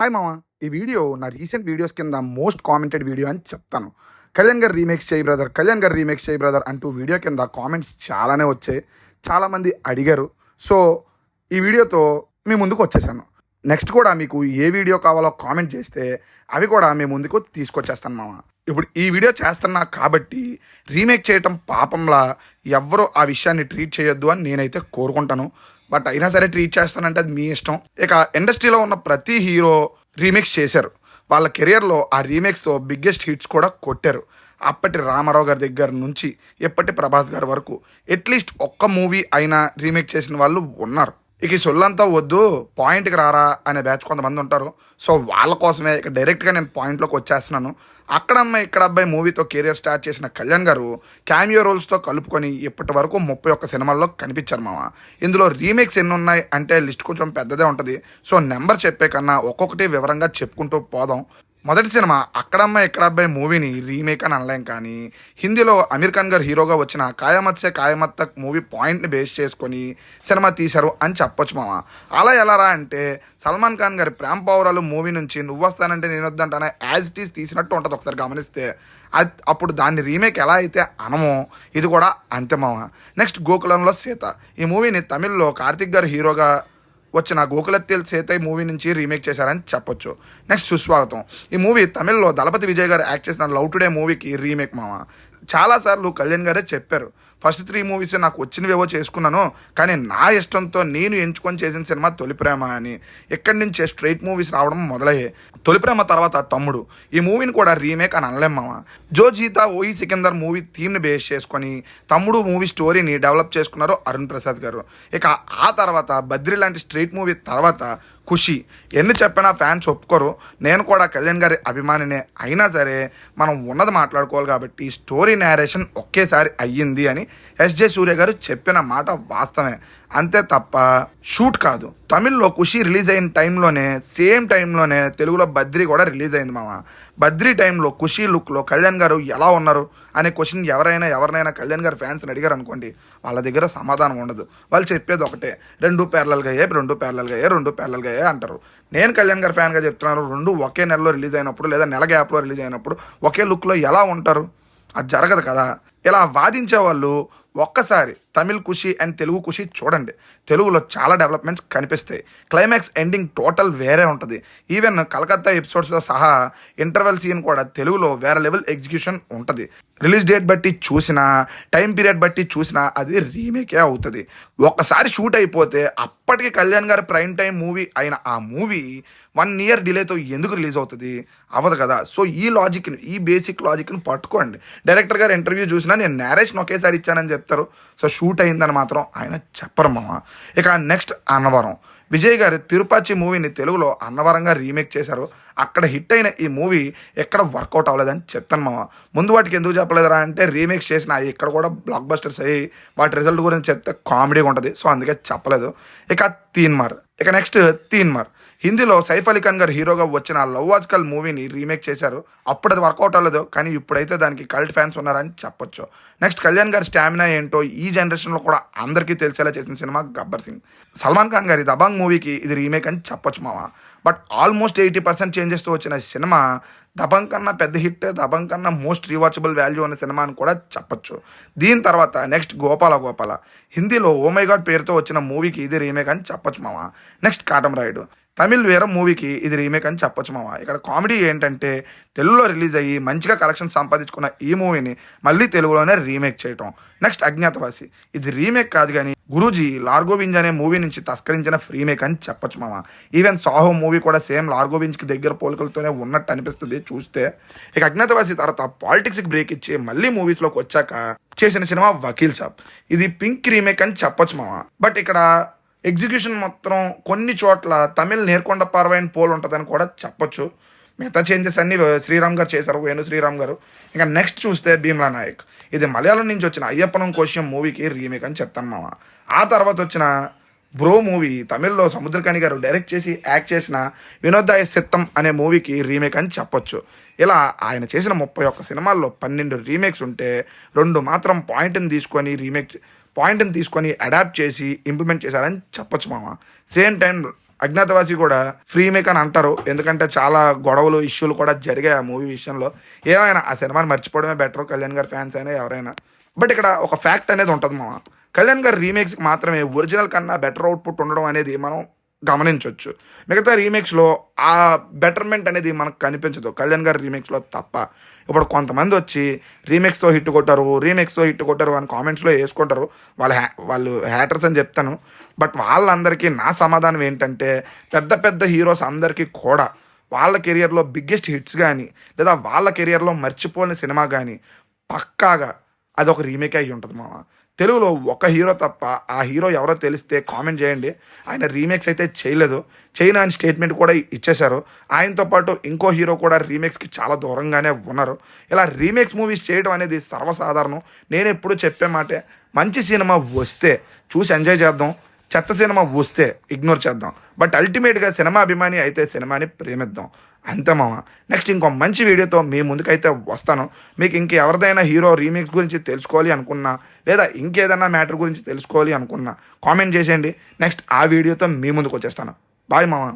Hi మామ. ఈ video నా రీసెంట్ వీడియోస్ కింద మోస్ట్ కామెంటెడ్ వీడియో అని చెప్తాను. కళ్యాణ్ గారు రీమేక్స్ చేయి బ్రదర్, కళ్యాణ్ గారు రీమేక్స్ చేయి బ్రదర్ అంటూ వీడియో కింద కామెంట్స్ చాలానే వచ్చాయి. చాలామంది అడిగారు. సో ఈ వీడియోతో మీ ముందుకు వచ్చేసాను. నెక్స్ట్ కూడా మీకు ఏ వీడియో కావాలో కామెంట్ చేస్తే అవి కూడా మీ ముందుకు తీసుకొచ్చేస్తాను మామ. ఇప్పుడు ఈ వీడియో చేస్తున్నా కాబట్టి రీమేక్ చేయటం పాపంలా ఎవ్వరూ ఆ విషయాన్ని ట్రీట్ చేయొద్దు అని నేనైతే కోరుకుంటాను. బట్ అయినా సరే ట్రీట్ చేస్తానంటే అది మీ ఇష్టం. ఇక ఇండస్ట్రీలో ఉన్న ప్రతి హీరో రీమేక్స్ చేశారు. వాళ్ళ కెరియర్లో ఆ రీమేక్స్తో బిగ్గెస్ట్ హిట్స్ కూడా కొట్టారు. అప్పటి రామారావు గారి దగ్గర నుంచి ఎప్పటి ప్రభాస్ గారి వరకు అట్లీస్ట్ ఒక్క మూవీ అయినా రీమేక్ చేసిన వాళ్ళు ఉన్నారు. ఇక ఈ సొల్లంతా వద్దు, పాయింట్కి రారా అనే బ్యాచ్ కొంతమంది ఉంటారు. సో వాళ్ళ కోసమే ఇక డైరెక్ట్గా నేను పాయింట్లోకి వచ్చేస్తున్నాను. అక్కడమ్మాయి ఇక్కడ అబ్బాయి మూవీతో కెరియర్ స్టార్ట్ చేసిన కళ్యాణ్ గారు క్యామియో రోల్స్తో కలుపుకొని ఇప్పటి వరకు 31 సినిమాల్లో కనిపించారు మామ. ఇందులో రీమేక్స్ ఎన్ని ఉన్నాయి అంటే లిస్ట్ కొంచెం పెద్దదే ఉంటుంది. సో నెంబర్ చెప్పే కన్నా ఒక్కొక్కటి వివరంగా చెప్పుకుంటూ పోదాం. మొదటి సినిమా అక్కడమ్మాయి ఇక్కడ అబ్బాయి మూవీని రీమేక్ అని అనలేం, కానీ హిందీలో అమీర్ ఖాన్ గారు హీరోగా వచ్చిన ఖయామత్ సే ఖయామత్ తక్ మూవీ పాయింట్ని బేస్ చేసుకొని సినిమా తీశారు అని చెప్పొచ్చు మామ. అలా ఎలారా అంటే సల్మాన్ ఖాన్ గారి ప్రేమ పౌరాలు మూవీ నుంచి నువ్వు వస్తానంటే నేను వద్దంటానే యాజ్ ఇట్ ఈస్ తీసినట్టు ఉంటుంది. ఒకసారి గమనిస్తే అప్పుడు దాన్ని రీమేక్ ఎలా అయితే అనమో ఇది కూడా అంతే మామ. నెక్స్ట్ గోకులంలో సీత ఈ మూవీని తమిళ్లో కార్తిక్ గారు హీరోగా వచ్చిన గోకులత్తేల్ సేతై మూవీ నుంచి రీమేక్ చేశారని చెప్పొచ్చు. నెక్స్ట్ సుస్వాగతం ఈ మూవీ తమిళ్లో దళపతి విజయ్ గారు యాక్ట్ చేసిన లవ్ టుడే మూవీకి రీమేక్ మామ. చాలాసార్లు కళ్యాణ్ గారే చెప్పారు, ఫస్ట్ 3 మూవీస్ నాకు వచ్చినవేవో చేసుకున్నాను, కానీ నా ఇష్టంతో నేను ఎంచుకొని చేసిన సినిమా తొలి ప్రేమ అని. ఇక్కడి నుంచే స్ట్రైట్ మూవీస్ రావడం మొదలయ్యాయి. తొలి ప్రేమ తర్వాత తమ్ముడు ఈ మూవీని కూడా రీమేక్ అని అనలేం మామ. జో జీతా ఓయి సికిందర్ మూవీ థీమ్ని బేస్ చేసుకొని తమ్ముడు మూవీ స్టోరీని డెవలప్ చేసుకున్నారు అరుణ్ ప్రసాద్ గారు. ఇక ఆ తర్వాత బద్రి లాంటి స్ట్రైట్ మూవీ తర్వాత ఖుషి. ఎన్ని చెప్పినా ఫ్యాన్స్ ఒప్పుకోరు. నేను కూడా కళ్యాణ్ గారి అభిమానినే, అయినా సరే మనం ఉన్నది మాట్లాడుకోవాలి కాబట్టి స్టోరీ నేరేషన్ ఒకేసారి అయ్యింది అని ఎస్జే సూర్య గారు చెప్పిన మాట వాస్తవమే, అంతే తప్ప షూట్ కాదు. తమిళ్లో ఖుషి రిలీజ్ అయిన టైంలోనే సేమ్ టైంలోనే తెలుగులో బద్రి కూడా రిలీజ్ అయింది మామ. బద్రి టైంలో ఖుషి లుక్లో కళ్యాణ్ గారు ఎలా ఉన్నారు అనే క్వశ్చన్ ఎవరినైనా కళ్యాణ్ గారు ఫ్యాన్స్ని అడిగారు అనుకోండి, వాళ్ళ దగ్గర సమాధానం ఉండదు. వాళ్ళు చెప్పేది ఒకటే, 2 ప్యారలల్గా అయ్యే అంటారు. నేను కళ్యాణ్ గారి ఫ్యాన్గా చెప్తున్నాను, 2 ఒకే నెలలో రిలీజ్ అయినప్పుడు లేదా నెల గ్యాప్లో రిలీజ్ అయినప్పుడు ఒకే లుక్లో ఎలా ఉంటారు? అది జరగదు కదా. ఇలా వాదించే వాళ్ళు ఒక్కసారి తమిళ్ ఖుషి అండ్ తెలుగు ఖుషి చూడండి. తెలుగులో చాలా డెవలప్మెంట్స్ కనిపిస్తాయి. క్లైమాక్స్ ఎండింగ్ టోటల్ వేరే ఉంటుంది. ఈవెన్ కలకత్తా ఎపిసోడ్స్తో సహా ఇంటర్వెల్ సీన్ కూడా తెలుగులో వేరే లెవెల్ ఎగ్జిక్యూషన్ ఉంటుంది. రిలీజ్ డేట్ బట్టి చూసినా, టైం పీరియడ్ బట్టి చూసినా అది రీమేకే అవుతుంది. ఒక్కసారి షూట్ అయిపోతే అప్పటికి కళ్యాణ్ గారి ప్రైమ్ టైం మూవీ అయిన ఆ మూవీ 1 ఇయర్ డిలేతో ఎందుకు రిలీజ్ అవుతుంది? అవ్వదు కదా. సో ఈ బేసిక్ లాజిక్ని పట్టుకోండి. డైరెక్టర్ గారు ఇంటర్వ్యూ చూసినా నేను నేరేషన్ ఒకేసారి ఇచ్చానని చెప్తారు. సో షూట్ అయిందని మాత్రం ఆయన చెప్పరు మామ. ఇక నెక్స్ట్ అన్నవరం. విజయ్ గారి తిరుపతి మూవీని తెలుగులో అన్నవరంగా రీమేక్ చేశారు. అక్కడ హిట్ అయిన ఈ మూవీ ఎక్కడ వర్కౌట్ అవ్వలేదని చెప్తాను మామ. ముందు వాటికి ఎందుకు చెప్పలేదురా అంటే రీమేక్స్ చేసిన ఇక్కడ కూడా బ్లాక్ బస్టర్స్ అయ్యి వాటి రిజల్ట్ గురించి చెప్తే కామెడీగా ఉంటుంది. సో అందుకే చెప్పలేదు. ఇక నెక్స్ట్ తీన్మార్ హిందీలో సైఫ్ అలీ ఖాన్ గారు హీరోగా వచ్చిన లవ్ ఆజ్కల్ మూవీని రీమేక్ చేశారు. అప్పుడు అది వర్కౌట్ అవ్వలేదు, కానీ ఇప్పుడైతే దానికి కల్ట్ ఫ్యాన్స్ ఉన్నారని చెప్పొచ్చు. నెక్స్ట్ కళ్యాణ్ గారి స్టామినా ఏంటో ఈ జనరేషన్లో కూడా అందరికీ తెలిసేలా చేసిన సినిమా గబ్బర్ సింగ్. సల్మాన్ ఖాన్ గారి దబాంగ్ మూవీకి ఇది రీమేక్ అని చెప్పొచ్చు మామ. బట్ ఆల్మోస్ట్ 80% చేంజెస్తో వచ్చిన సినిమా దబంగ్ కన్నా పెద్ద హిట్, దబంగ్ కన్నా మోస్ట్ రీవాచబుల్ వాల్యూ అనే సినిమా అని కూడా చెప్పొచ్చు. దీని తర్వాత నెక్స్ట్ గోపాల హిందీలో ఓ మై గాడ్ పేరుతో వచ్చిన మూవీకి ఇది రీమేక్ అని చెప్పొచ్చు మామ. నెక్స్ట్ కాటమరాయుడు తమిళ్ వేరే మూవీకి ఇది రీమేక్ అని చెప్పొచ్చు మామ. ఇక్కడ కామెడీ ఏంటంటే తెలుగులో రిలీజ్ అయ్యి మంచిగా కలెక్షన్ సంపాదించుకున్న ఈ మూవీని మళ్ళీ తెలుగులోనే రీమేక్ చేయటం. నెక్స్ట్ అజ్ఞాతవాసి ఇది రీమేక్ కాదు, కానీ గురూజీ లార్గోవింజ్ అనే మూవీ నుంచి తస్కరించిన రీమేక్ అని చెప్పొచ్చు మామ. ఈవెన్ సాహో మూవీ కూడా సేమ్ లార్గోవింజ్కి దగ్గర పోలికలతోనే ఉన్నట్టు అనిపిస్తుంది చూస్తే. ఇక అజ్ఞాతవాసి తర్వాత పాలిటిక్స్కి బ్రేక్ ఇచ్చి మళ్ళీ మూవీస్లోకి వచ్చాక చేసిన సినిమా వకీల్ సాబ్. ఇది పింక్ రీమేక్ అని చెప్పొచ్చు మామ. బట్ ఇక్కడ ఎగ్జిక్యూషన్ మాత్రం కొన్ని చోట్ల తమిళ్ నేర్కొండ పార్వైన్ పోల్ ఉంటుందని కూడా చెప్పొచ్చు. మిగతా చేంజెస్ అన్నీ శ్రీరామ్ గారు చేశారు, వేణు శ్రీరామ్ గారు. ఇంకా నెక్స్ట్ చూస్తే భీమ్లా నాయక్ ఇది మలయాళం నుంచి వచ్చిన అయ్యప్పనం కోశ్యం మూవీకి రీమేక్ అని చెప్తాను మామ. ఆ తర్వాత వచ్చిన బ్రో మూవీ తమిళ్లో సముద్రకాని గారు డైరెక్ట్ చేసి యాక్ట్ చేసిన వినోదాయ సిత్తం అనే మూవీకి రీమేక్ అని చెప్పొచ్చు. ఇలా ఆయన చేసిన 31 సినిమాల్లో 12 రీమేక్స్ ఉంటే 2 మాత్రం పాయింట్ని తీసుకొని అడాప్ట్ చేసి ఇంప్లిమెంట్ చేశారని చెప్పొచ్చు మామ. సేమ్ టైం అజ్ఞాతవాసి కూడా ఫ్రీ మేక్ అని అంటారు, ఎందుకంటే చాలా గొడవలు ఇష్యూలు కూడా జరిగాయి ఆ మూవీ విషయంలో. ఏమైనా ఆ సినిమాని మర్చిపోవడమే బెటర్, కళ్యాణ్ గారి ఫ్యాన్స్ అయినా ఎవరైనా. బట్ ఇక్కడ ఒక ఫ్యాక్ట్ అనేది ఉంటుంది మామ, కళ్యాణ్ గారి రీమేక్స్కి మాత్రమే ఒరిజినల్ కన్నా బెటర్ అవుట్పుట్ ఉండడం అనేది మనం గమనించవచ్చు. మిగతా రీమేక్స్లో ఆ బెటర్మెంట్ అనేది మనకు కనిపించదు, కళ్యాణ్ గారి రీమేక్స్లో తప్ప. ఇప్పుడు కొంతమంది వచ్చి రీమేక్స్తో హిట్ కొట్టారు అని కామెంట్స్లో వేసుకుంటారు, వాళ్ళు హ్యాటర్స్ అని చెప్తాను. బట్ వాళ్ళందరికీ నా సమాధానం ఏంటంటే, పెద్ద పెద్ద హీరోస్ అందరికీ కూడా వాళ్ళ కెరియర్లో బిగ్గెస్ట్ హిట్స్ కానీ లేదా వాళ్ళ కెరియర్లో మర్చిపోని సినిమా కానీ పక్కాగా అదొక రీమేక్ అయ్యి ఉంటుంది మామ. తెలుగులో ఒక హీరో తప్ప, ఆ హీరో ఎవరో తెలిస్తే కామెంట్ చేయండి. ఆయన రీమేక్స్ అయితే చేయను అని స్టేట్మెంట్ కూడా ఇచ్చేశారు. ఆయనతో పాటు ఇంకో హీరో కూడా రీమేక్స్కి చాలా దూరంగానే ఉన్నారు. ఇలా రీమేక్స్ మూవీస్ చేయడం అనేది సర్వసాధారణం. నేను ఎప్పుడు చెప్పే మాటే, మంచి సినిమా వస్తే చూసి ఎంజాయ్ చేద్దాం, చెత్త సినిమా వస్తే ఇగ్నోర్ చేద్దాం. బట్ అల్టిమేట్గా సినిమా అభిమాని అయితే సినిమాని ప్రేమిద్దాం, అంతే మామ. నెక్స్ట్ ఇంకో మంచి వీడియోతో మీ ముందుకైతే వస్తాను. మీకు ఇంకెవరిదైనా హీరో రీమేక్స్ గురించి తెలుసుకోవాలి అనుకున్నా లేదా ఇంకేదైనా మ్యాటర్ గురించి తెలుసుకోవాలి అనుకున్నా కామెంట్ చేసేయండి. నెక్స్ట్ ఆ వీడియోతో మీ ముందుకు వచ్చేస్తాను. బాయ్ మామ.